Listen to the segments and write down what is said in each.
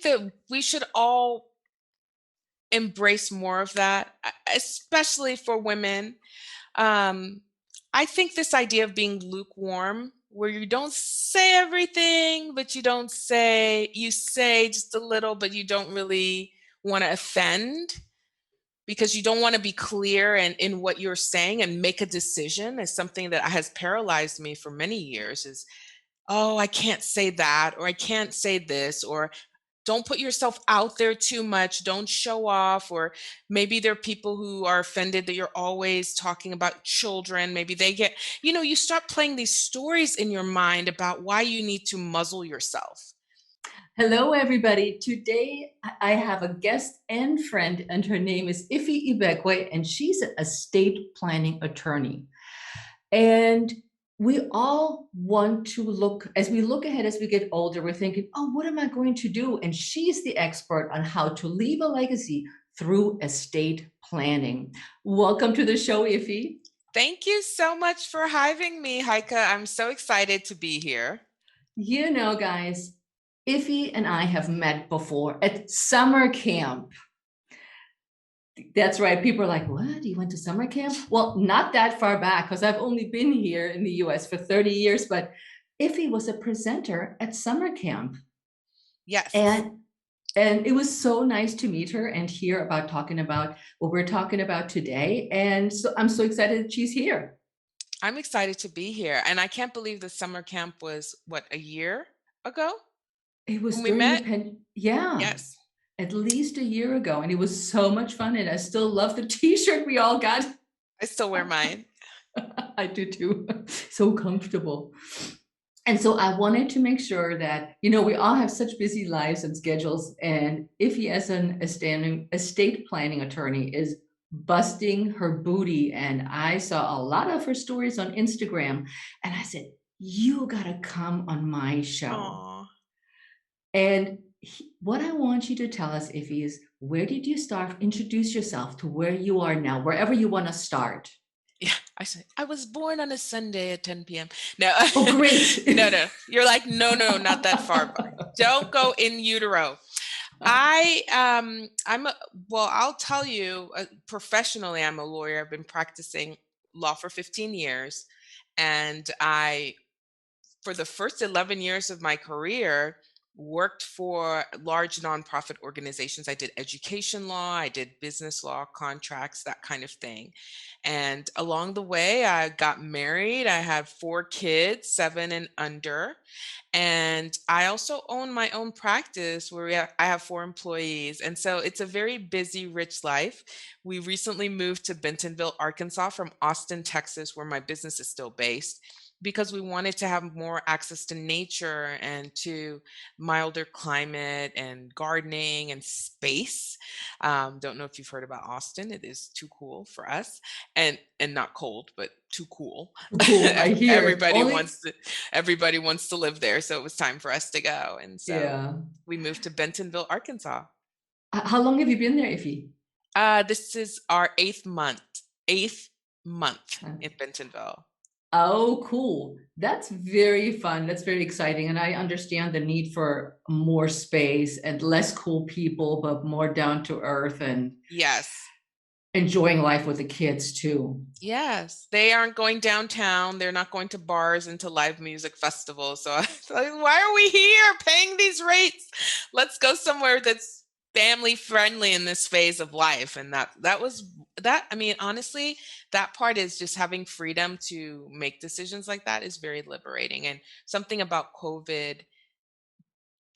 that we should all embrace more of that, especially for women. Um, I think this idea of being lukewarm, where you don't say everything, but you say just a little, but you don't really want to offend because you don't want to be clear in what you're saying and make a decision, is something that has paralyzed me for many years. Is, oh, I can't say that, or I can't say this, or don't put yourself out there too much, don't show off. Or maybe there are people who are offended that you're always talking about children. Maybe they get, you start playing these stories in your mind about why you need to muzzle yourself. Hello, everybody. Today I have a guest and friend, and her name is Iffy Ibekwe, and she's an estate planning attorney. And we all want to as we look ahead, as we get older, we're thinking, oh, what am I going to do? And she's the expert on how to leave a legacy through estate planning. Welcome to the show, Iffy. Thank you so much for having me, Heike. I'm so excited to be here. Guys, Iffy and I have met before at summer camp. That's right. People are like, what? You went to summer camp? Well, not that far back, because I've only been here in the US for 30 years, but Iffy was a presenter at summer camp. Yes. And it was so nice to meet her and hear about talking about what we're talking about today. And so I'm so excited that she's here. I'm excited to be here. And I can't believe the summer camp was, what, a year ago It was when we during the met? yeah. Yes. At least a year ago, and it was so much fun, and I still love the t-shirt we all got. I still wear mine. I do too. So comfortable. And so I wanted to make sure that, we all have such busy lives and schedules, and Iffy, as an estate planning attorney, is busting her booty. And I saw a lot of her stories on Instagram, and I said, you gotta come on my show. Aww. And what I want you to tell us, Iffy, is where did you start? Introduce yourself to where you are now, wherever you want to start. Yeah, I was born on a Sunday at 10 p.m. No. Oh, great. No. You're like, no, not that far. Don't go in utero. I'll tell you, professionally, I'm a lawyer. I've been practicing law for 15 years. And for the first 11 years of my career, worked for large nonprofit organizations. I did education law, I did business law, contracts, that kind of thing. And along the way, I got married. I had 4 kids, 7 and under. And I also own my own practice where I have 4 employees. And so it's a very busy, rich life. We recently moved to Bentonville, Arkansas from Austin, Texas, where my business is still based, because we wanted to have more access to nature and to milder climate and gardening and space. Don't know if you've heard about Austin. It is too cool for us, and not cold, but too cool. Cool, I hear. Everybody wants to live there, so it was time for us to go. And so yeah, we moved to Bentonville, Arkansas. How long have you been there, Iffy? This is our 8th month in Bentonville. Oh, cool. That's very fun. That's very exciting. And I understand the need for more space and less cool people, but more down to earth and yes, enjoying life with the kids too. Yes, they aren't going downtown. They're not going to bars and to live music festivals. So why are we here paying these rates? Let's go somewhere that's family friendly in this phase of life. And that was that. I mean, honestly, that part is just having freedom to make decisions like that is very liberating. And something about COVID,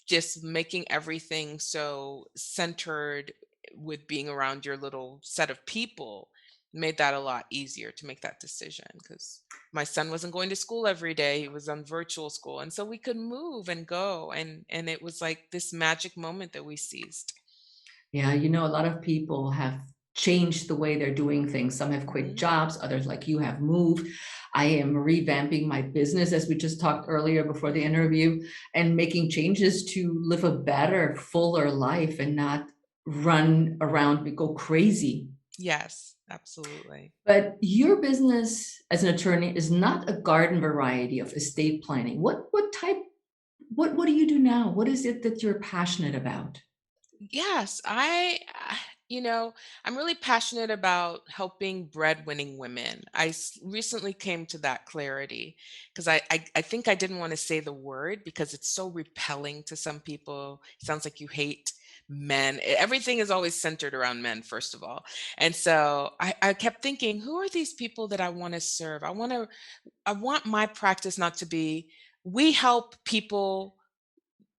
just making everything so centered with being around your little set of people, made that a lot easier to make that decision, because my son wasn't going to school every day. He was on virtual school. And so we could move and go. And it was like this magic moment that we seized. Yeah, a lot of people have changed the way they're doing things. Some have quit jobs, others, like you, have moved. I am revamping my business, as we just talked earlier before the interview, and making changes to live a better, fuller life and not run around and go crazy. Yes, absolutely. But your business as an attorney is not a garden variety of estate planning. What type what do you do now? What is it that you're passionate about? Yes, you know, I'm really passionate about helping breadwinning women. Recently came to that clarity because I think I didn't want to say the word because it's so repelling to some people. It sounds like you hate men. Everything is always centered around men, first of all. And so I kept thinking, who are these people that I want to serve? I want my practice not to be, we help people,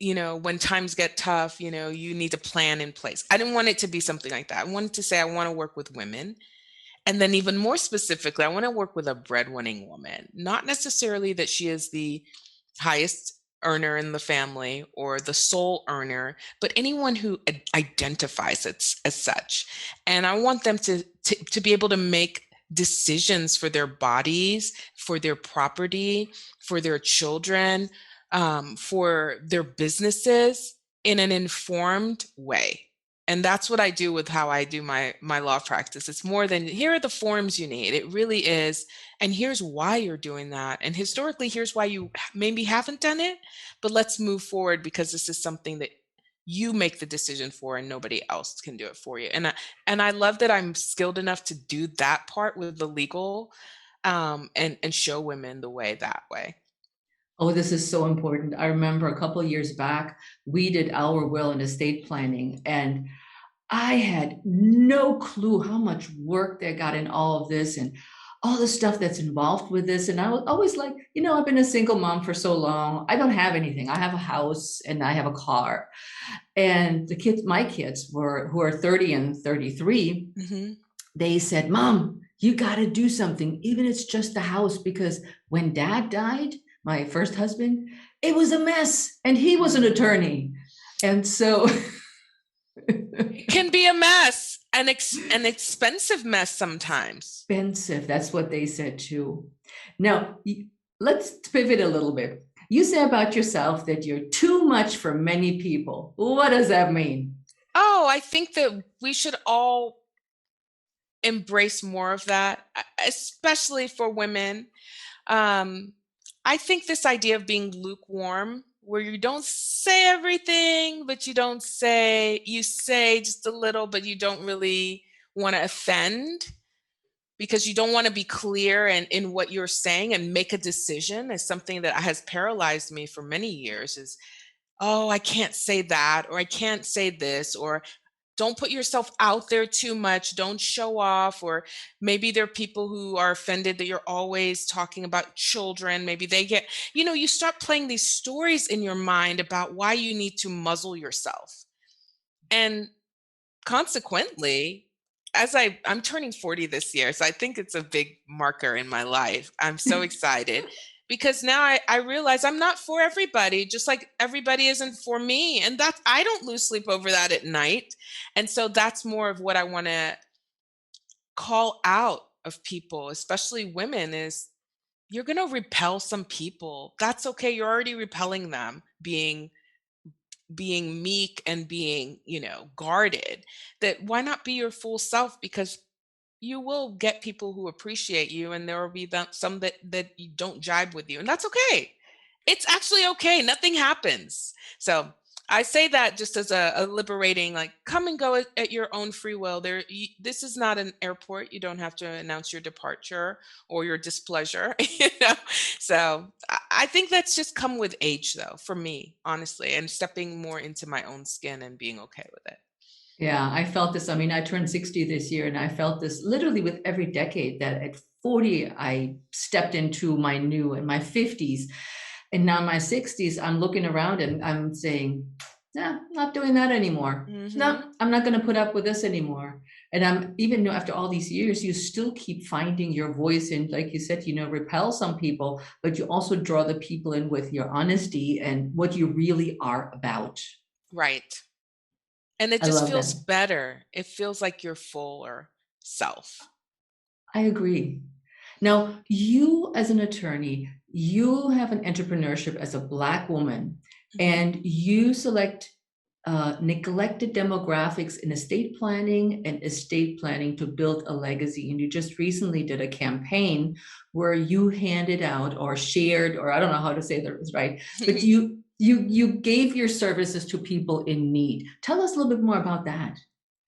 when times get tough, you need a plan in place. I didn't want it to be something like that. I wanted to say I want to work with women. And then even more specifically, I want to work with a breadwinning woman, not necessarily that she is the highest earner in the family or the sole earner, but anyone who identifies it as such. And I want them to be able to make decisions for their bodies, for their property, for their children, for their businesses in an informed way. And that's what I do with how I do my law practice. It's more than, here are the forms you need. It really is, and here's why you're doing that. And historically, here's why you maybe haven't done it, but let's move forward because this is something that you make the decision for and nobody else can do it for you. And I love that I'm skilled enough to do that part with the legal, and show women the way that way. Oh, this is so important. I remember a couple of years back, we did our will and estate planning, and I had no clue how much work they got in all of this and all the stuff that's involved with this. And I was always like, I've been a single mom for so long. I don't have anything. I have a house and I have a car. And the kids, my kids who are 30 and 33, Hmm. they said, Mom, you got to do something, even if it's just the house, because when Dad died, my first husband, it was a mess and he was an attorney. And so It can be a mess, an expensive mess sometimes. expensive. That's what they said too. Now, let's pivot a little bit. You say about yourself that you're too much for many people. What does that mean? Oh, I think that we should all embrace more of that, especially for women. Um, I think this idea of being lukewarm, where you don't say everything, but you say just a little, but you don't really want to offend because you don't want to be clear in what you're saying and make a decision, is something that has paralyzed me for many years. Is, oh, I can't say that, or I can't say this, or don't put yourself out there too much, don't show off. Or maybe there are people who are offended that you're always talking about children. Maybe they get, you start playing these stories in your mind about why you need to muzzle yourself. And consequently, I'm turning 40 this year, so I think it's a big marker in my life. I'm so excited because now I realize I'm not for everybody, just like everybody isn't for me. And that, I don't lose sleep over that at night. And so that's more of what I want to call out of people, especially women, is you're going to repel some people. That's okay. You're already repelling them, being meek and being, guarded. That, why not be your full self? Because you will get people who appreciate you, and there will be some that you don't jibe with you, and that's okay. It's actually okay. Nothing happens. So I say that just as a liberating, like, come and go at your own free will. This is not an airport. You don't have to announce your departure or your displeasure. So I think that's just come with age, though, for me, honestly, and stepping more into my own skin and being okay with it. Yeah, I felt this. I mean, I turned 60 this year, and I felt this literally with every decade that at 40, I stepped into my new, in my 50s. And now in my 60s, I'm looking around and I'm saying, nah, not doing that anymore. No, Hmm. I'm not going to put up with this anymore. And I'm, even after all these years, you still keep finding your voice. And like you said, repel some people, but you also draw the people in with your honesty and what you really are about. Right. And it I just love feels that. better. It feels like your fuller self. I agree. Now, you as an attorney, you have an entrepreneurship as a Black woman, Mhm. and you select neglected demographics in estate planning to build a legacy. And you just recently did a campaign where you handed out or shared, or I don't know how to say that right, but you gave your services to people in need. Tell us a little bit more about that.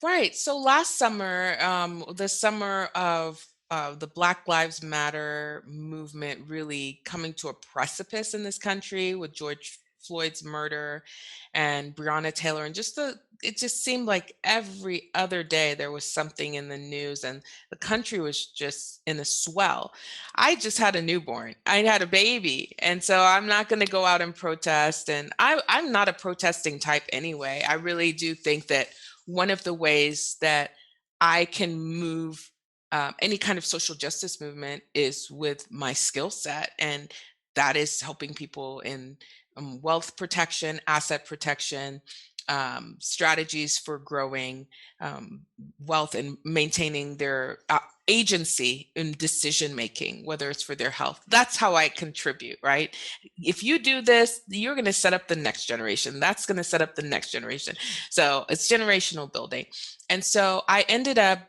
Right. So last summer, the summer of the Black Lives Matter movement really coming to a precipice in this country with George Floyd's murder and Breonna Taylor, and it just seemed like every other day there was something in the news, and the country was just in a swell. I just had a newborn. I had a baby, and so I'm not going to go out and protest. And I'm not a protesting type anyway. I really do think that one of the ways that I can move any kind of social justice movement is with my skill set, and that is helping people in wealth protection, asset protection, strategies for growing wealth and maintaining their agency in decision making, whether it's for their health. That's how I contribute, right? If you do this, you're going to set up the next generation. That's going to set up the next generation. So it's generational building. And so I ended up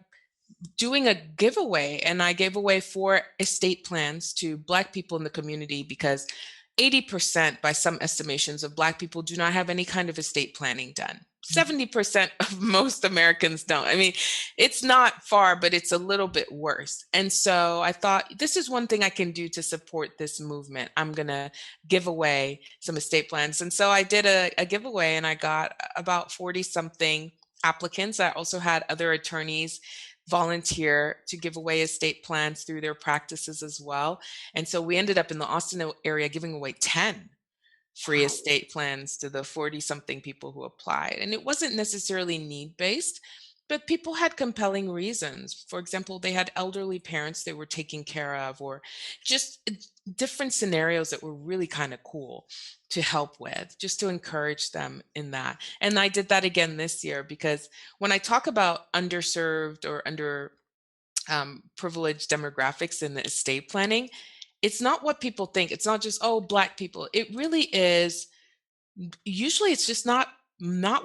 doing a giveaway, and I gave away 4 estate plans to Black people in the community because 80% by some estimations of Black people do not have any kind of estate planning done. 70% of most Americans don't. I mean, it's not far, but it's a little bit worse. And so I thought, this is one thing I can do to support this movement. I'm going to give away some estate plans. And so I did a giveaway, and I got about 40 something applicants. I also had other attorneys volunteer to give away estate plans through their practices as well. And so we ended up in the Austin area giving away 10 free Wow. estate plans to the 40 something people who applied. And it wasn't necessarily need based, but people had compelling reasons. For example, they had elderly parents they were taking care of, or just different scenarios that were really kind of cool to help with, just to encourage them in that. And I did that again this year because when I talk about underserved or under privileged demographics in the estate planning, it's not what people think. It's not just, oh, Black people. It really is. Usually it's just not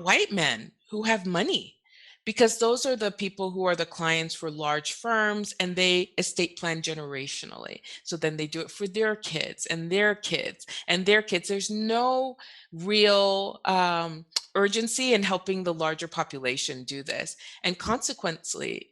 white men who have money, because those are the people who are the clients for large firms, and they estate plan generationally. So then they do it for their kids and their kids and their kids. There's no real urgency in helping the larger population do this. And consequently,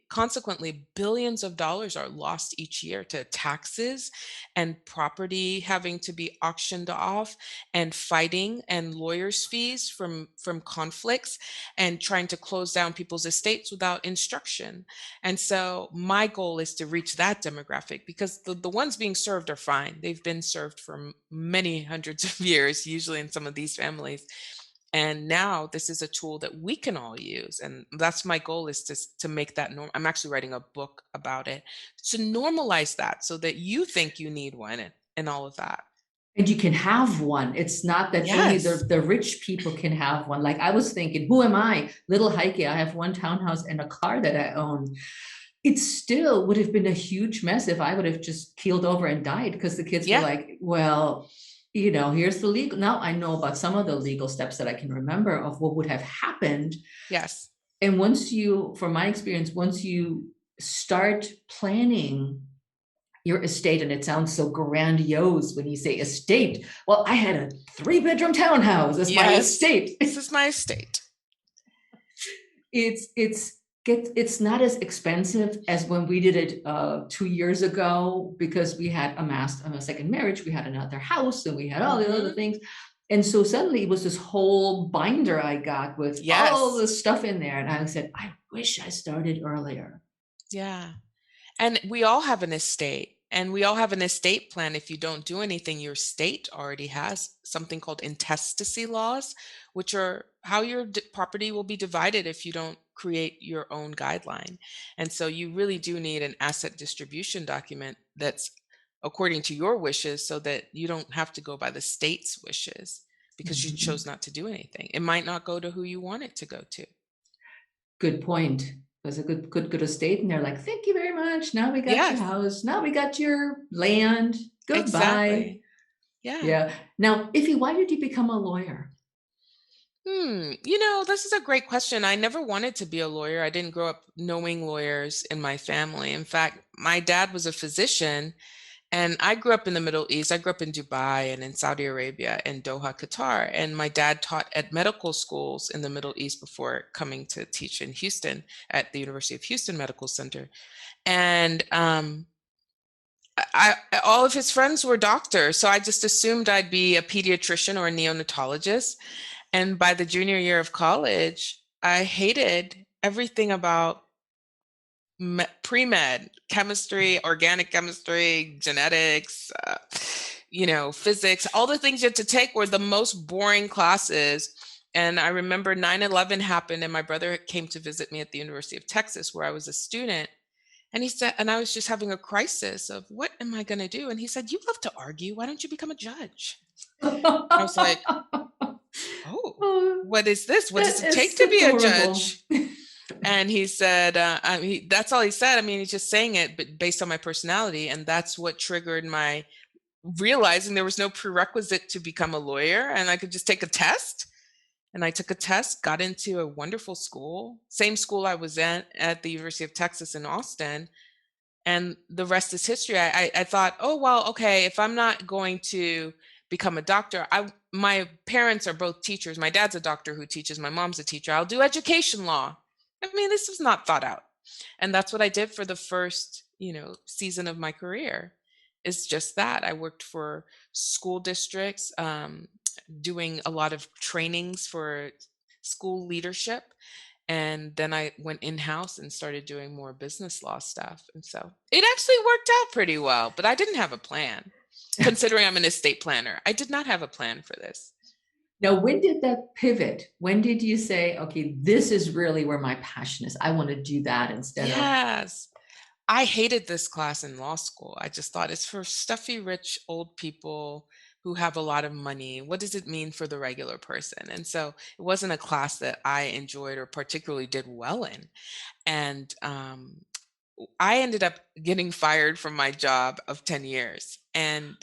billions of dollars are lost each year to taxes and property having to be auctioned off, and fighting and lawyers' fees from conflicts, and trying to close down people's estates without instruction. And so my goal is to reach that demographic, because the ones being served are fine. They've been served for many hundreds of years, usually in some of these families. And now this is a tool that we can all use. And that's my goal, is to make that norm. I'm actually writing a book about it, to normalize that so that you think you need one, and all of that. And you can have one. It's not that only Yes. the rich people can have one. Like I was thinking, who am I? Little Heike, I have one townhouse and a car that I own. It still would have been a huge mess if I would have just keeled over and died, because the kids were Yeah. like, well, you know, here's the legal. Now I know about some of the legal steps that I can remember of what would have happened. Yes. And once you, from my experience, once you start planning your estate, and it sounds so grandiose when you say estate. Well, I had a 3-bedroom townhouse as my Yes. estate. This is my estate. It's not as expensive as when we did it 2 years ago, because we had amassed on a second marriage, we had another house, and we had all the other Hmm. things. And so suddenly it was this whole binder I got with all Yes. the stuff in there. And I said, I wish I started earlier. Yeah. And we all have an estate, and we all have an estate plan. If you don't do anything, your state already has something called intestacy laws, which are how your property will be divided if you don't create your own guideline. And so you really do need an asset distribution document that's according to your wishes, so that you don't have to go by the state's wishes because you chose Mhm. not to do anything. It might not go to who you want it to go to. Good point. It was a good estate, and they're like, thank you very much. Now we got your Yes, house. Now we got your land. Goodbye. exactly. Yeah. Yeah. Now, Iffy, why did you become a lawyer? This is a great question. I never wanted to be a lawyer. I didn't grow up knowing lawyers in my family. In fact, my dad was a physician, And I grew up in the Middle East. I grew up in Dubai and in Saudi Arabia and Doha, Qatar. And my dad taught at medical schools in the Middle East before coming to teach in Houston at the University of Houston Medical Center. And all of his friends were doctors. So I just assumed I'd be a pediatrician or a neonatologist. And by the junior year of college, I hated everything about pre-med, chemistry, organic chemistry, genetics, physics. All the things you had to take were the most boring classes. And I remember 9/11 happened, and my brother came to visit me at the University of Texas, where I was a student. And he said, and I was just having a crisis of what am I going to do? And he said, "You love to argue. Why don't you become a judge?" I was like, "Oh, Oh, what is this? What does that it take is to be a adorable. judge?" And he said, that's all he said. I mean, he's just saying it, but based on my personality. And that's what triggered my realizing there was no prerequisite to become a lawyer and I could just take a test. And I took a test, got into a wonderful school, same school I was at the University of Texas in Austin. And the rest is history. I thought, oh well, okay, if I'm not going to become a doctor, my parents are both teachers. My dad's a doctor who teaches, my mom's a teacher. I'll do education law. I mean, this was not thought out. And that's what I did for the first, season of my career. It's just that. I worked for school districts, doing a lot of trainings for school leadership. And then I went in-house and started doing more business law stuff. And so it actually worked out pretty well, but I didn't have a plan. Considering I'm an estate planner, I did not have a plan for this. Now, when did that pivot? When did you say, okay, this is really where my passion is? I want to do that instead of. Yes. I hated this class in law school. I just thought it's for stuffy, rich, old people who have a lot of money. What does it mean for the regular person? And so it wasn't a class that I enjoyed or particularly did well in. And I ended up getting fired from my job of 10 years. And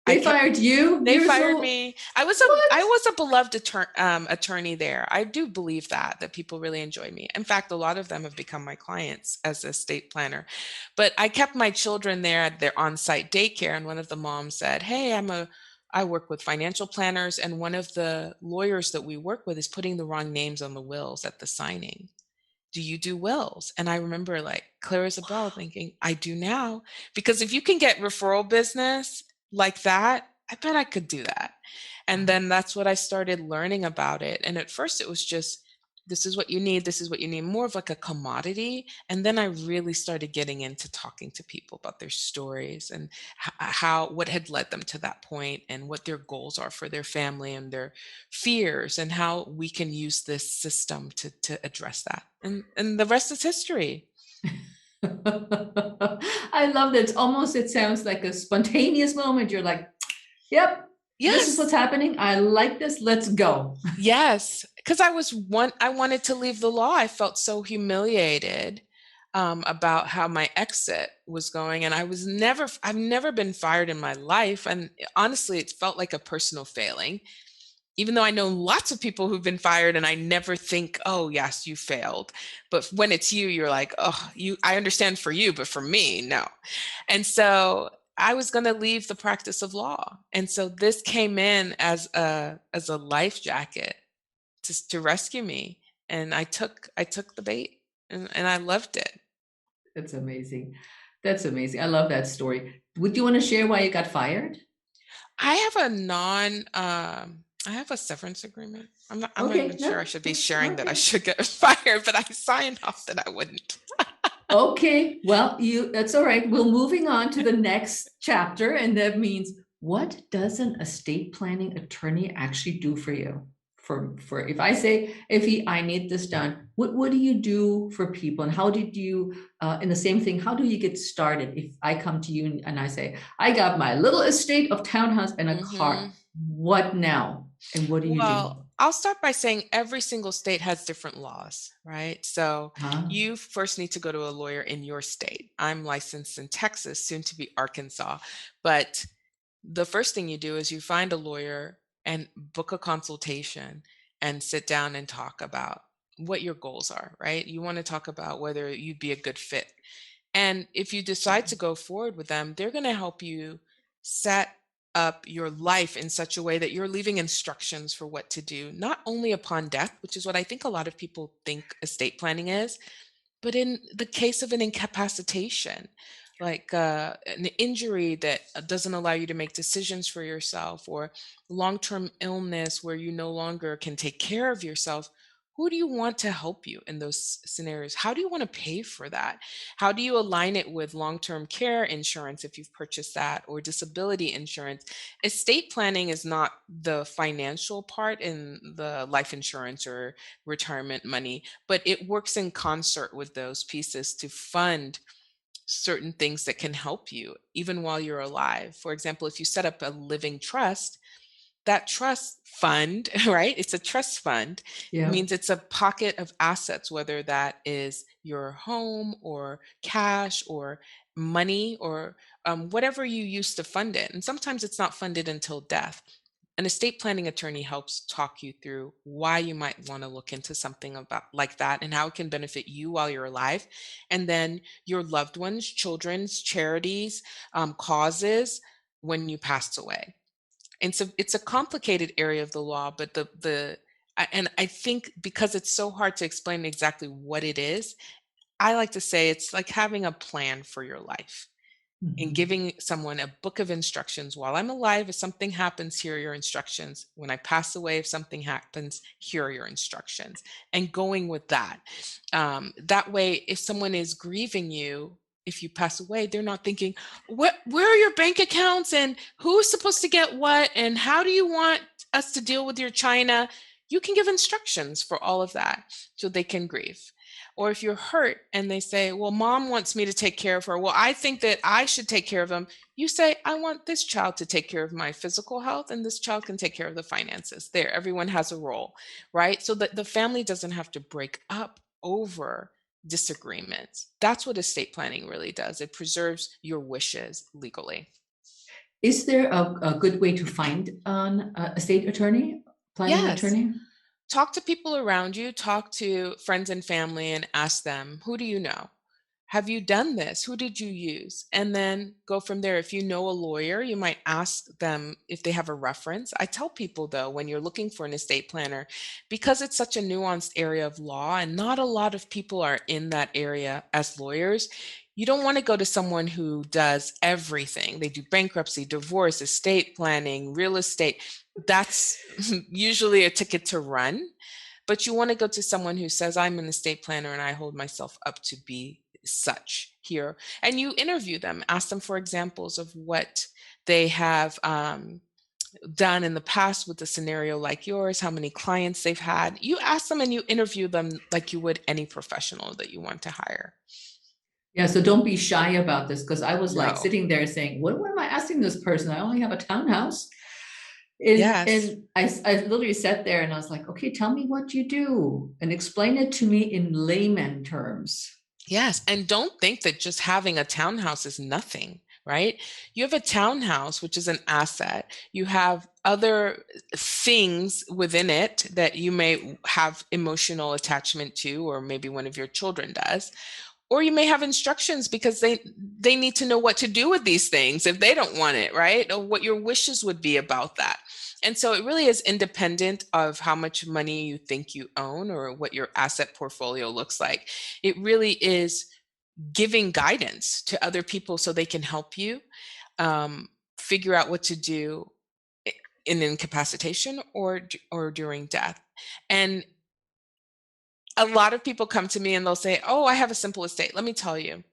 I They kept fired you? they You're fired so. me. What? I was a beloved attorney there. I do believe that people really enjoy me. In fact, a lot of them have become my clients as a estate planner. But I kept my children there at their on-site daycare, and one of the moms said, "Hey, I work with financial planners, and one of the lawyers that we work with is putting the wrong names on the wills at the signing. Do you do wills?" And I remember like clear as a bell thinking, I do now. Because if you can get referral business like that, I bet I could do that. And then that's what I started learning about it. And at first it was just, this is what you need, this is what you need, more of like a commodity. And then I really started getting into talking to people about their stories and what had led them to that point and what their goals are for their family and their fears and how we can use this system to address that. And the rest is history. I love that. It sounds like a spontaneous moment. You're like, yep, this is what's Yes. happening. I like this. Let's go. Yes, because I wanted to leave the law. I felt so humiliated about how my exit was going, and I've never been fired in my life, and honestly, it felt like a personal failing. Even though I know lots of people who've been fired, and I never think, "Oh, yes, you failed." But when it's you, you're like, "Oh, I understand for you, but for me, no." And so I was going to leave the practice of law. And so this came in as a life jacket to rescue me. And I took the bait and I loved it. That's amazing. That's amazing. I love that story. Would you want to share why you got fired? I have a I have a severance agreement. I'm not Okay, even sure I no, should be no, sharing that I okay. should get fired, but I signed off that I wouldn't. Okay, well, that's all right. we're moving on to the next chapter, and that means what does an estate planning attorney actually do for you? For if I say, if I need this done, what do you do for people, and how did you? And the same thing, how do you get started? If I come to you and I say, I got my little estate of townhouse and a car, Mhm. what now? And what do you do? Well, I'll start by saying every single state has different laws, right? So Huh? you first need to go to a lawyer in your state. I'm licensed in Texas, soon to be Arkansas. But the first thing you do is you find a lawyer and book a consultation and sit down and talk about what your goals are, right? You want to talk about whether you'd be a good fit. And if you decide to go forward with them, they're going to help you set up your life in such a way that you're leaving instructions for what to do, not only upon death, which is what I think a lot of people think estate planning is, but in the case of an incapacitation, like an injury that doesn't allow you to make decisions for yourself, or long term illness where you no longer can take care of yourself, who do you want to help you in those scenarios? How do you want to pay for that? How do you align it with long term care insurance if you've purchased that, or disability insurance? Estate planning is not the financial part in the life insurance or retirement money, but it works in concert with those pieces to fund certain things that can help you even while you're alive. For example, if you set up a living trust, that trust fund, right? It's a trust fund, Yeah. means it's a pocket of assets, whether that is your home or cash or money or whatever you use to fund it. And sometimes it's not funded until death. An estate planning attorney helps talk you through why you might want to look into something about like that and how it can benefit you while you're alive, and then your loved ones, children's charities, causes when you pass away. And so it's a complicated area of the law, but and I think because it's so hard to explain exactly what it is, I like to say it's like having a plan for your life and Mhm. giving someone a book of instructions. While I'm alive, if something happens, here are your instructions. When I pass away, if something happens, here are your instructions. And going with that. That way, if someone is grieving you, if you pass away, they're not thinking, where are your bank accounts and who's supposed to get what and how do you want us to deal with your china? You can give instructions for all of that so they can grieve. Or if you're hurt and they say, well, mom wants me to take care of her. Well, I think that I should take care of them. You say, I want this child to take care of my physical health, and this child can take care of the finances. There, everyone has a role, right? So that the family doesn't have to break up over disagreements. That's what estate planning really does. It preserves your wishes legally. Is there a good way to find an estate attorney, planning Yes. attorney? Talk to people around you, talk to friends and family, and ask them, who do you know? Have you done this? Who did you use? And then go from there. If you know a lawyer, you might ask them if they have a reference. I tell people, though, when you're looking for an estate planner, because it's such a nuanced area of law and not a lot of people are in that area as lawyers, you don't want to go to someone who does everything. They do bankruptcy, divorce, estate planning, real estate. That's usually a ticket to run. But you want to go to someone who says, I'm an estate planner and I hold myself up to be such here. And you interview them, ask them for examples of what they have done in the past with a scenario like yours, how many clients they've had. You ask them and you interview them like you would any professional that you want to hire. Yeah, so don't be shy about this because I was like No. sitting there saying, what am I asking this person? I only have a townhouse. And Yes. and I literally sat there and I was like, okay, tell me what you do and explain it to me in layman terms. Yes, and don't think that just having a townhouse is nothing, right? You have a townhouse, which is an asset. You have other things within it that you may have emotional attachment to, or maybe one of your children does. Or you may have instructions because they need to know what to do with these things if they don't want it, right? Or what your wishes would be about that. And so it really is independent of how much money you think you own or what your asset portfolio looks like. It really is giving guidance to other people so they can help you um, figure out what to do in incapacitation or during death. And a lot of people come to me and they'll say, oh, I have a simple estate. Let me tell you,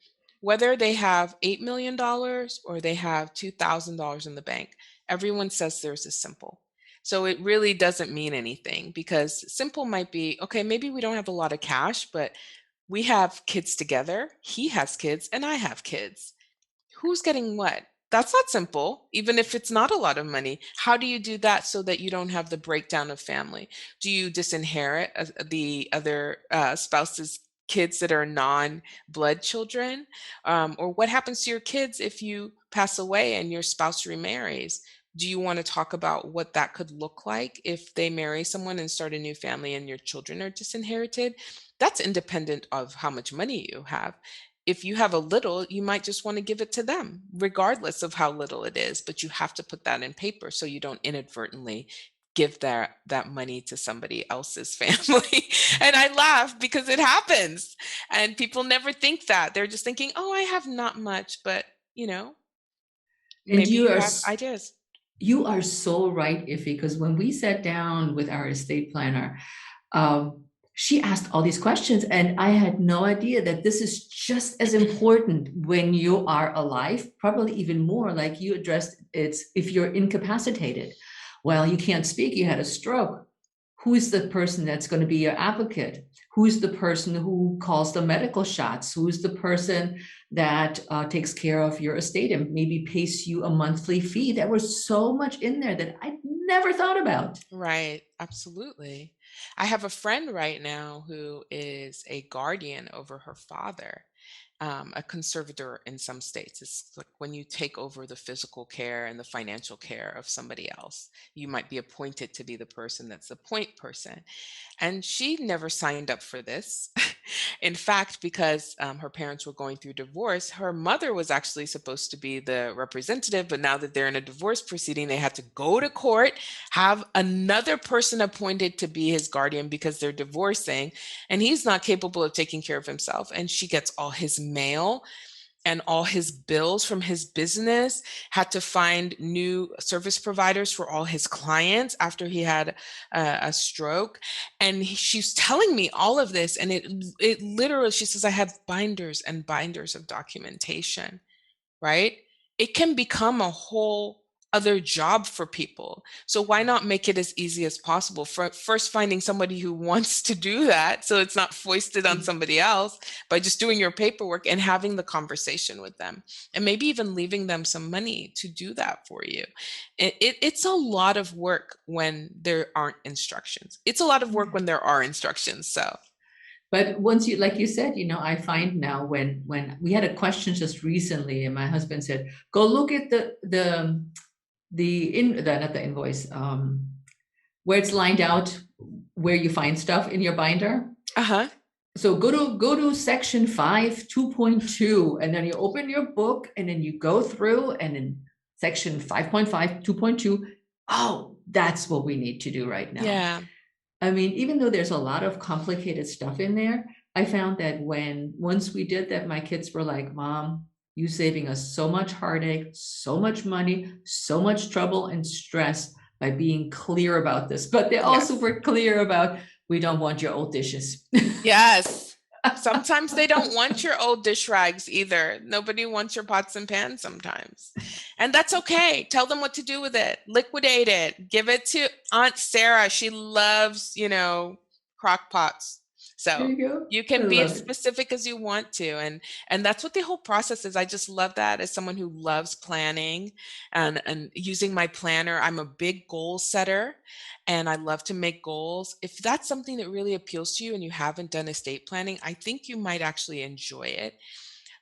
whether they have $8 million or they have $2,000 in the bank, everyone says theirs is simple. So it really doesn't mean anything, because simple might be, okay, maybe we don't have a lot of cash, but we have kids together. He has kids and I have kids. Who's getting what? That's not simple, even if it's not a lot of money. How do you do that so that you don't have the breakdown of family? Do you disinherit the other spouse's kids that are non-blood children? Or what happens to your kids if you pass away and your spouse remarries? Do you want to talk about what that could look like if they marry someone and start a new family and your children are disinherited? That's independent of how much money you have. if you have a little, you might just want to give it to them, regardless of how little it is. But you have to put that in paper so you don't inadvertently give that money to somebody else's family. And I laugh because it happens. And people never think that. They're just thinking, oh, I have not much, but And maybe you have ideas. you are so right, Iffy, because when we sat down with our estate planner, um, she asked all these questions, and I had no idea that this is just as important when you are alive, probably even more, like you addressed, it's if you're incapacitated. Well, you can't speak, you had a stroke. Who's the person that's going to be your advocate? Who's the person who calls the medical shots? Who's the person that takes care of your estate and maybe pays you a monthly fee? There was so much in there that I never thought about. Right, absolutely. I have a friend right now who is a guardian over her father, a conservator in some states. It's like when you take over the physical care and the financial care of somebody else. You might be appointed to be the person that's the point person. And she never signed up for this. In fact, because her parents were going through divorce, her mother was actually supposed to be the representative. But now that they're in a divorce proceeding, they had to go to court, have another person appointed to be his guardian because they're divorcing, and he's not capable of taking care of himself. And she gets all his mail and all his bills from his business, had to find new service providers for all his clients after he had a stroke. And she's telling me all of this, and it literally, she says, I have binders and binders of documentation, right? It can become a whole other job for people. So why not make it as easy as possible? For first finding somebody who wants to do that, so it's not foisted on somebody else, by just doing your paperwork and having the conversation with them, and maybe even leaving them some money to do that for you. It's a lot of work when there aren't instructions. It's a lot of work when there are instructions. So But once you, like you said, I find now when we had a question just recently, and my husband said, "Go look at not the invoice, where it's lined out, where you find stuff in your binder." uh-huh. So go to section 5, 2.2, and then you open your book, and then you go through, and in section 5.5, 2.2, oh, that's what we need to do right now. Yeah. I mean, even though there's a lot of complicated stuff in there, I found that once we did that, my kids were like, Mom, you saving us so much heartache, so much money, so much trouble and stress by being clear about this. But they also Yes. were clear about, we don't want your old dishes. Yes. Sometimes they don't want your old dish rags either. Nobody wants your pots and pans sometimes. And that's okay. Tell them what to do with it. Liquidate it. Give it to Aunt Sarah. She loves, crock pots. There So you go. you I can be as love it. specific as you want to. And that's what the whole process is. I just love that as someone who loves planning and using my planner. I'm a big goal setter and I love to make goals. If that's something that really appeals to you and you haven't done estate planning, I think you might actually enjoy it.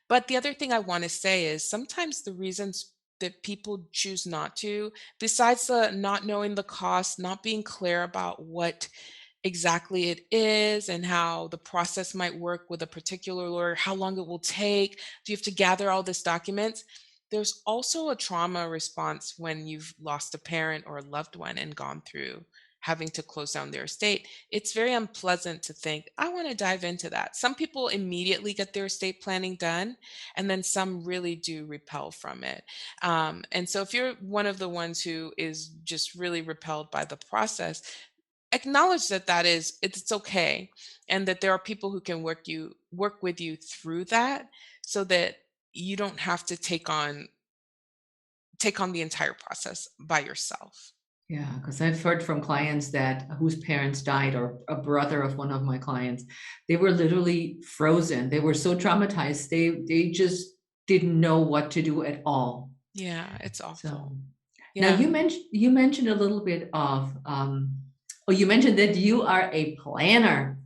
But the other thing I want to say is sometimes the reasons that people choose not to, besides the not knowing the cost, not being clear about what exactly it is and how the process might work with a particular lawyer, how long it will take, do you have to gather all this documents? There's also a trauma response when you've lost a parent or a loved one and gone through having to close down their estate. It's very unpleasant to think, I want to dive into that. Some people immediately get their estate planning done, and then some really do repel from it. And so if you're one of the ones who is just really repelled by the process, acknowledge that it's okay, and that there are people who can work with you through that, so that you don't have to take on the entire process by yourself. Yeah, because I've heard from clients that whose parents died, or a brother of one of my clients, they were literally frozen. They were so traumatized. They just didn't know what to do at all. Yeah, it's So awful. now Yeah. you mentioned a little bit of you mentioned that you are a planner.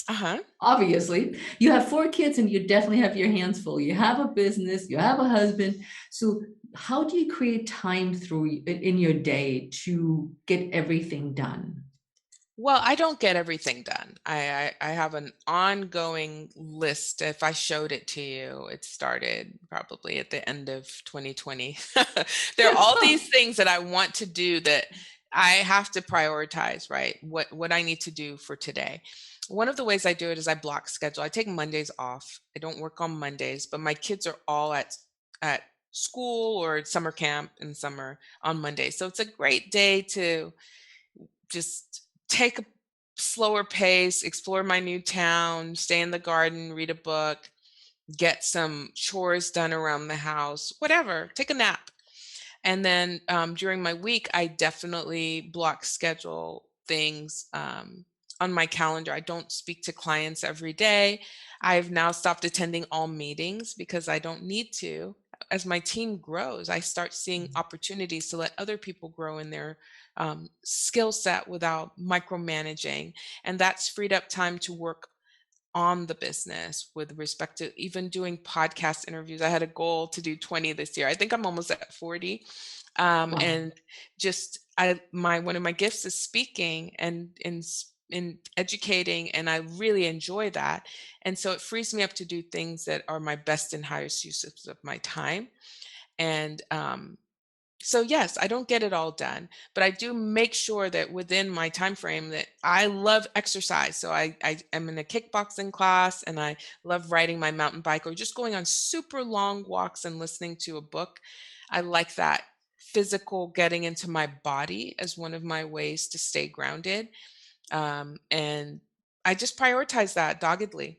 Uh-huh. Obviously, you have 4 kids and you definitely have your hands full. You have a business, you have a husband. So how do you create time through in your day to get everything done? Well, I don't get everything done. I have an ongoing list. If I showed it to you, it started probably at the end of 2020. There are all these things that I want to do that I have to prioritize, right? What I need to do for today. One of the ways I do it is I block schedule. I take Mondays off. I don't work on Mondays, but my kids are all at school or at summer camp in summer on Monday. So it's a great day to just take a slower pace, explore my new town, stay in the garden, read a book, get some chores done around the house, whatever, take a nap. And then during my week, I definitely block schedule things on my calendar. I don't speak to clients every day. I've now stopped attending all meetings because I don't need to. As my team grows, I start seeing opportunities to let other people grow in their skill set without micromanaging. And that's freed up time to work on the business with respect to even doing podcast interviews. I had a goal to do 20 this year. I think I'm almost at 40. Wow. And just I my one of my gifts is speaking and in educating, and I really enjoy that. And so it frees me up to do things that are my best and highest uses of my time. And so yes, I don't get it all done, but I do make sure that within my time frame that I love exercise. So I am in a kickboxing class and I love riding my mountain bike or just going on super long walks and listening to a book. I like that physical getting into my body as one of my ways to stay grounded. And I just prioritize that doggedly,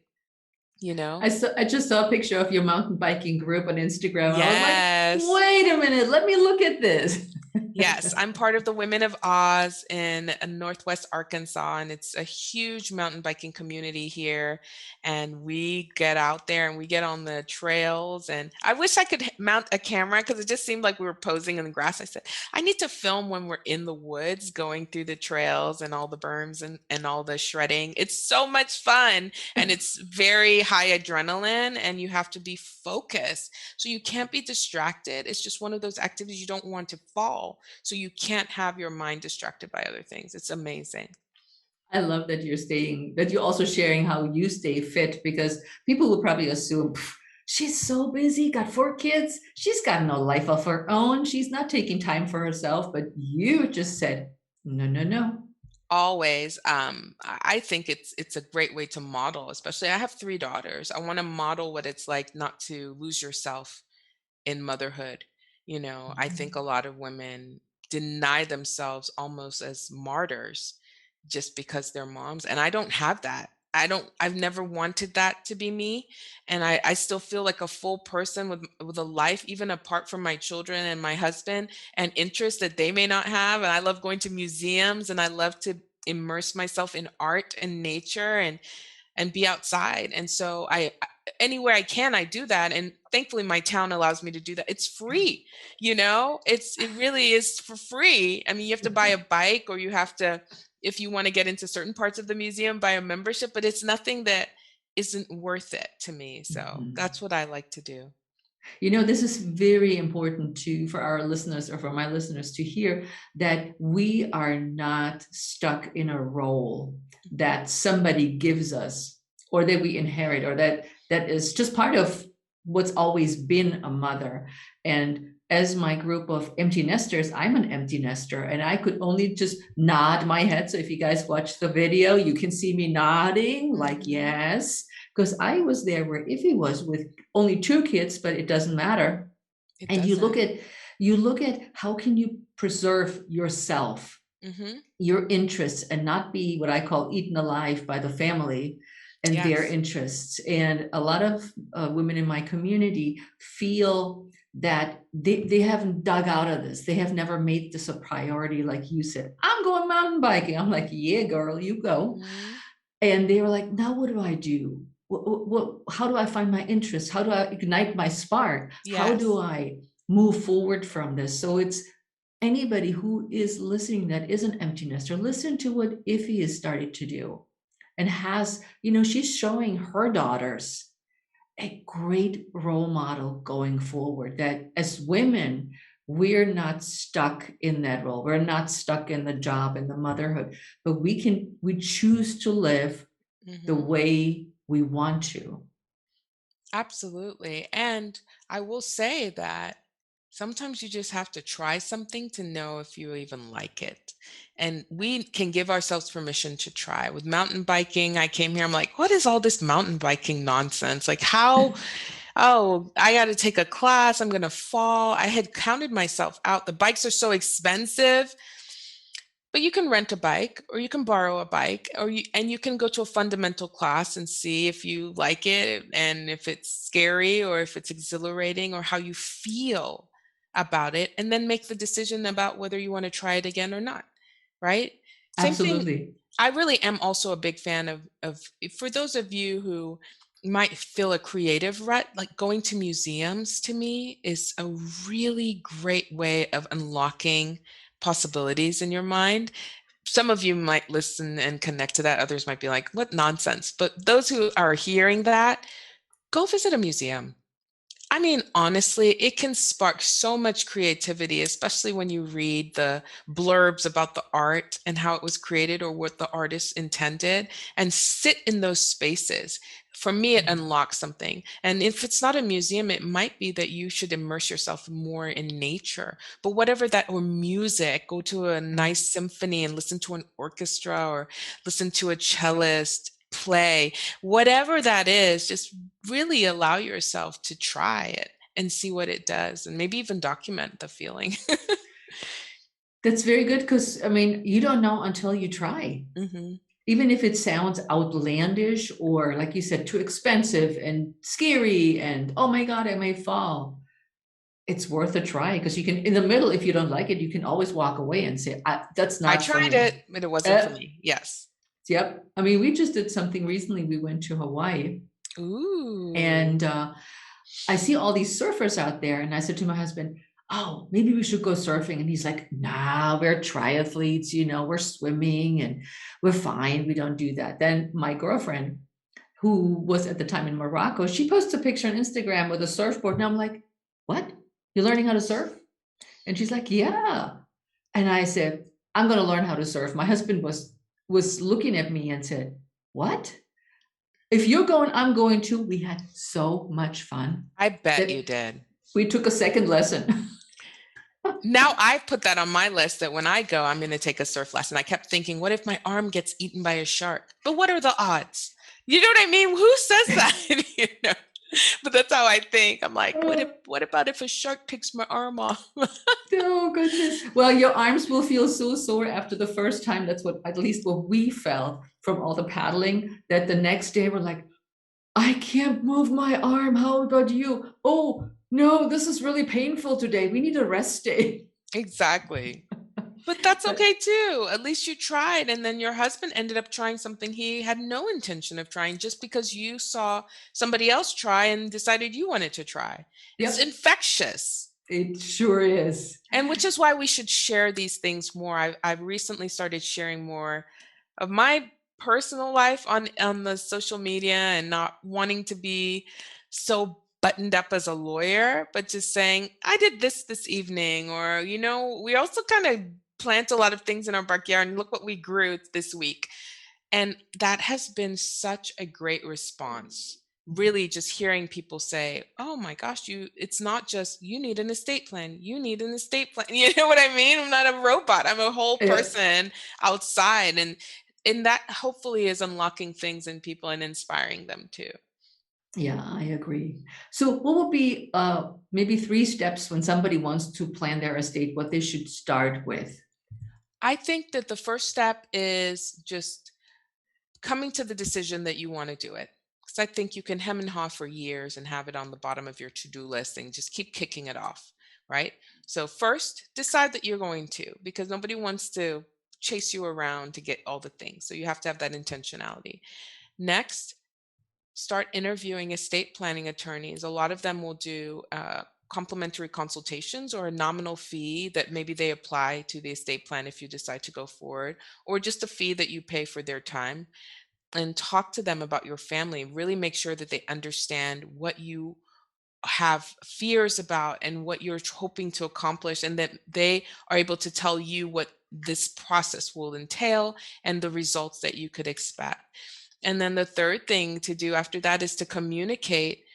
you know? I just saw a picture of your mountain biking group on Instagram. I was like, Yes. wait a minute, let me look at this. Yes, I'm part of the Women of Oz in Northwest Arkansas, and it's a huge mountain biking community here. And we get out there and we get on the trails. And I wish I could mount a camera because it just seemed like we were posing in the grass. I said, I need to film when we're in the woods going through the trails and all the berms and all the shredding. It's so much fun and it's very high adrenaline, and you have to be focused. So you can't be distracted. It's just one of those activities you don't want to fall. So you can't have your mind distracted by other things. It's amazing. I love that that you're also sharing how you stay fit, because people will probably assume, she's so busy, got 4 kids, she's got no life of her own, she's not taking time for herself. But you just said, no, no, no. Always. I think it's a great way to model, especially I have 3 daughters. I want to model what it's like not to lose yourself in motherhood. You know, I think a lot of women deny themselves almost as martyrs just because they're moms. And I don't have that. I've never wanted that to be me. And I still feel like a full person with a life, even apart from my children and my husband and interests that they may not have. And I love going to museums and I love to immerse myself in art and nature and be outside. And so anywhere I can, I do that. And thankfully my town allows me to do that. It's free, you know, it really is for free. I mean, you have to buy a bike or you have to, if you want to get into certain parts of the museum, buy a membership, but it's nothing that isn't worth it to me. So Mhm. that's what I like to do. This is very important for our listeners, or for my listeners to hear, that we are not stuck in a role that somebody gives us, or that we inherit, or that is just part of what's always been a mother. And as my group of empty nesters, I'm an empty nester, and I could only just nod my head. So if you guys watch the video, you can see me nodding like Hmm. yes, because I was there where Iffy was, with only 2 kids, but it doesn't matter. It And doesn't. you look at how can you preserve yourself, Hmm. your interests, and not be what I call eaten alive by the family and their Yes. interests. And a lot of women in my community feel that they haven't dug out of this. They have never made this a priority. Like you said, I'm going mountain biking. I'm like, yeah, girl, you go. Hmm. And they were like, now what do I do? How do I find my interest? How do I ignite my spark? How do Yes. I move forward from this? So it's anybody who is listening that is an empty nester, listen to what Iffy has started to do, and she's showing her daughters a great role model going forward, that as women, we're not stuck in that role. We're not stuck in the job and the motherhood, but we choose to live the Mhm. way we want to. Absolutely. And I will say that sometimes you just have to try something to know if you even like it. And we can give ourselves permission to try. With mountain biking, I came here, I'm like, what is all this mountain biking nonsense? Like, how, oh, I got to take a class, I'm going to fall. I had counted myself out. The bikes are so expensive. But you can rent a bike or you can borrow a bike or you can go to a fundamental class and see if you like it and if it's scary or if it's exhilarating or how you feel about it and then make the decision about whether you want to try it again or not, right? Same thing. Absolutely. I really am also a big fan of for those of you who might feel a creative rut, like going to museums to me is a really great way of unlocking possibilities in your mind. Some of you might listen and connect to that, others might be like, "What nonsense." But those who are hearing that, go visit a museum. I mean, honestly, it can spark so much creativity, especially when you read the blurbs about the art and how it was created or what the artist intended and sit in those spaces. For me, it unlocks something. And if it's not a museum, it might be that you should immerse yourself more in nature. But whatever that, or music, go to a nice symphony and listen to an orchestra or listen to a cellist play. Whatever that is, just really allow yourself to try it and see what it does and maybe even document the feeling. That's very good because, I mean, you don't know until you try. Mhm. Even if it sounds outlandish or, like you said, too expensive and scary and, oh my God, I may fall. It's worth a try because you can, in the middle, if you don't like it, you can always walk away and say, that's I not for tried me. it, but it wasn't for Uh, me. Yes. yep. I mean, we just did something recently. We went to Hawaii Ooh. and I see all these surfers out there. And I said to my husband, oh, maybe we should go surfing. And he's like, nah, we're triathletes, we're swimming and we're fine. We don't do that. Then my girlfriend, who was at the time in Morocco, she posts a picture on Instagram with a surfboard. And I'm like, what? You're learning how to surf? And she's like, yeah. And I said, I'm going to learn how to surf. My husband was looking at me and said, what? If you're going, I'm going too. We had so much fun I bet you that did. we took a second lesson. Now I've put that on my list that when I go, I'm going to take a surf lesson. I kept thinking, what if my arm gets eaten by a shark? But what are the odds? You know what I mean? Who says that? You know? But that's how I think. I'm like, what about if a shark takes my arm off? Oh goodness. Well, your arms will feel so sore after the first time. That's what, at least what we felt from all the paddling, that the next day we're like, I can't move my arm. How about you? Oh, no, this is really painful today. We need a rest day. Exactly. But that's But okay too. At least you tried, and then your husband ended up trying something he had no intention of trying just because you saw somebody else try and decided you wanted to try. It's yep, infectious. it sure is. And which is why we should share these things more. I've recently started sharing more of my personal life on the social media and not wanting to be so buttoned up as a lawyer, but just saying, I did this evening, or, we also kind of plant a lot of things in our backyard and look what we grew this week. And that has been such a great response. Really just hearing people say, "Oh my gosh, it's not just you need an estate plan. You need an estate plan." You know what I mean? I'm not a robot. I'm a whole Yeah, person outside and that hopefully is unlocking things in people and inspiring them too. yeah, I agree. So what would be maybe 3 steps when somebody wants to plan their estate, what they should start with? I think that the first step is just coming to the decision that you want to do it. Because I think you can hem and haw for years and have it on the bottom of your to do list and just keep kicking it off, right? So, first, decide that you're going to, because nobody wants to chase you around to get all the things. So, you have to have that intentionality. Next, start interviewing estate planning attorneys. A lot of them will do complimentary consultations or a nominal fee that maybe they apply to the estate plan if you decide to go forward, or just a fee that you pay for their time and talk to them about your family. Really make sure that they understand what you have fears about and what you're hoping to accomplish, and that they are able to tell you what this process will entail and the results that you could expect. And then the third thing to do after that is to communicate,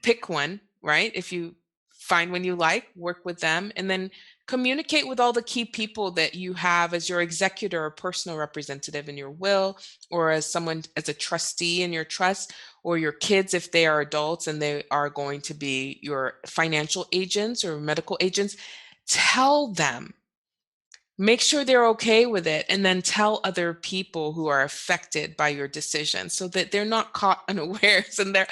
pick one, right? If you find one you like, work with them, and then communicate with all the key people that you have as your executor or personal representative in your will, or as someone, as a trustee in your trust, or your kids if they are adults and they are going to be your financial agents or medical agents. Tell them, make sure they're okay with it, and then tell other people who are affected by your decision so that they're not caught unawares and I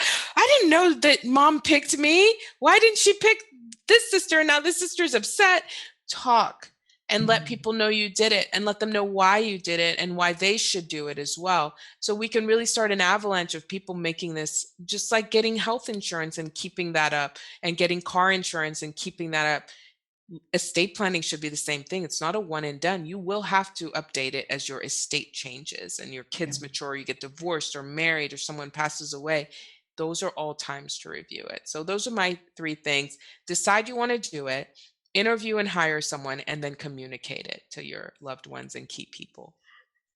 didn't know that mom picked me. Why didn't she pick this sister? And now this sister's upset. Talk and let Mhm. people know you did it, and let them know why you did it and why they should do it as well. So we can really start an avalanche of people making this, just like getting health insurance and keeping that up, and getting car insurance and keeping that up. Estate planning should be the same thing. It's not a one and done. You will have to update it as your estate changes and your Yeah. kids mature, you get divorced or married, or someone passes away. Those are all times to review it. So those are my three things. Decide you want to do it, interview and hire someone, and then communicate it to your loved ones and key people.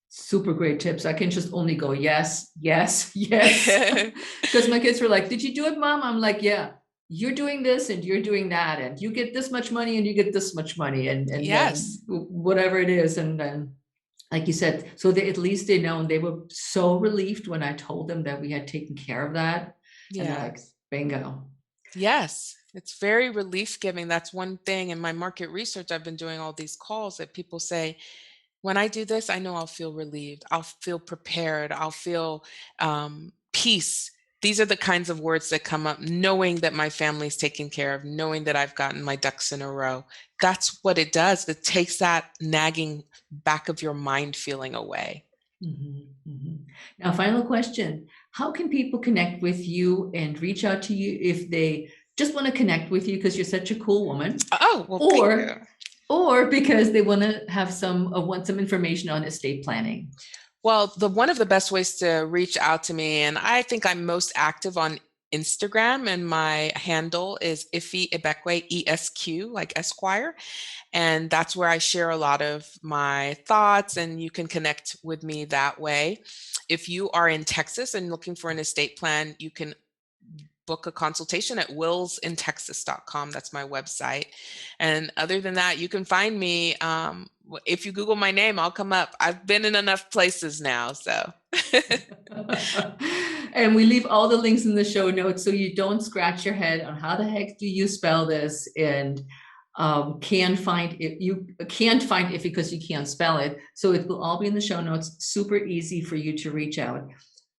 Super great tips. I can just only go yes, yes, yes. Because my kids were like, "Did you do it, mom?" I'm like, "Yeah, you're doing this and you're doing that, and you get this much money and you get this much money, and then Yes. whatever it is." And then, like you said, so they, at least they know, and they were so relieved when I told them that we had taken care of that. And they're like, Yes. bingo. Yes, it's very relief giving. That's one thing in my market research. I've been doing all these calls that people say, when I do this, I know I'll feel relieved. I'll feel prepared. I'll feel peace. These are the kinds of words that come up, knowing that my family's taken care of, knowing that I've gotten my ducks in a row. That's what it does. It takes that nagging back of your mind feeling away. Mhm, mhm. Now, final question. How can people connect with you and reach out to you if they just want to connect with you because you're such a cool woman, Oh, well, thank you. or because they want to have some want some information on estate planning? Well, the one of the best ways to reach out to me, and I think I'm most active on Instagram, and my handle is Iffy Ibekwe, ESQ, like Esquire. And that's where I share a lot of my thoughts, and you can connect with me that way. If you are in Texas and looking for an estate plan, you can book a consultation at willsintexas.com. That's my website. And other than that, you can find me. If you Google my name, I'll come up. I've been in enough places now. So, And we leave all the links in the show notes so you don't scratch your head on how the heck do you spell this, and can't find it. You can't find it because you can't spell it. So it will all be in the show notes. Super easy for you to reach out.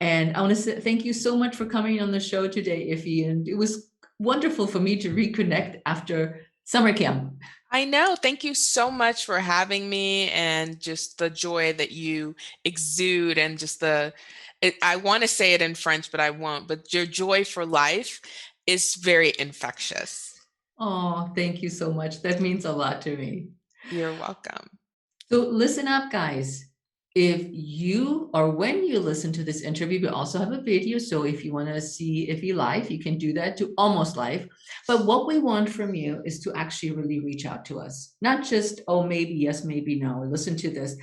And I want to say thank you so much for coming on the show today, Iffy. And it was wonderful for me to reconnect after summer camp. I know. Thank you so much for having me, and just the joy that you exude, and just I want to say it in French, but I won't. But your joy for life is very infectious. Oh, thank you so much. That means a lot to me. You're welcome. So listen up, guys. If you, or when you listen to this interview, we also have a video. So if you want to see Iffy live, you can do that, to almost live. But what we want from you is to actually really reach out to us. Not just, oh, maybe yes, maybe no. Listen to this.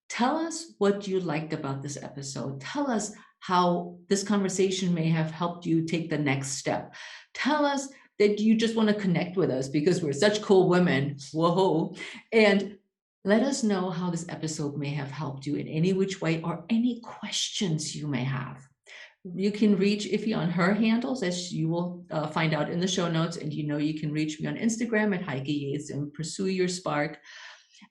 Tell us what you liked about this episode. Tell us how this conversation may have helped you take the next step. Tell us that you just want to connect with us because we're such cool women. Whoa. And let us know how this episode may have helped you in any which way, or any questions you may have. You can reach Iffy on her handles, as you will find out in the show notes. And you can reach me on Instagram at Heike Yates and Pursue Your Spark,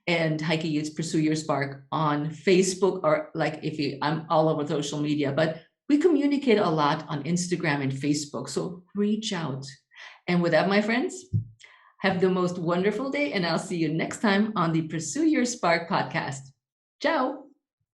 and Heike Yates Pursue Your Spark on Facebook, or like Iffy, I'm all over social media, but we communicate a lot on Instagram and Facebook. So reach out. And with that, my friends, have the most wonderful day, and I'll see you next time on the Pursue Your Spark podcast. Ciao.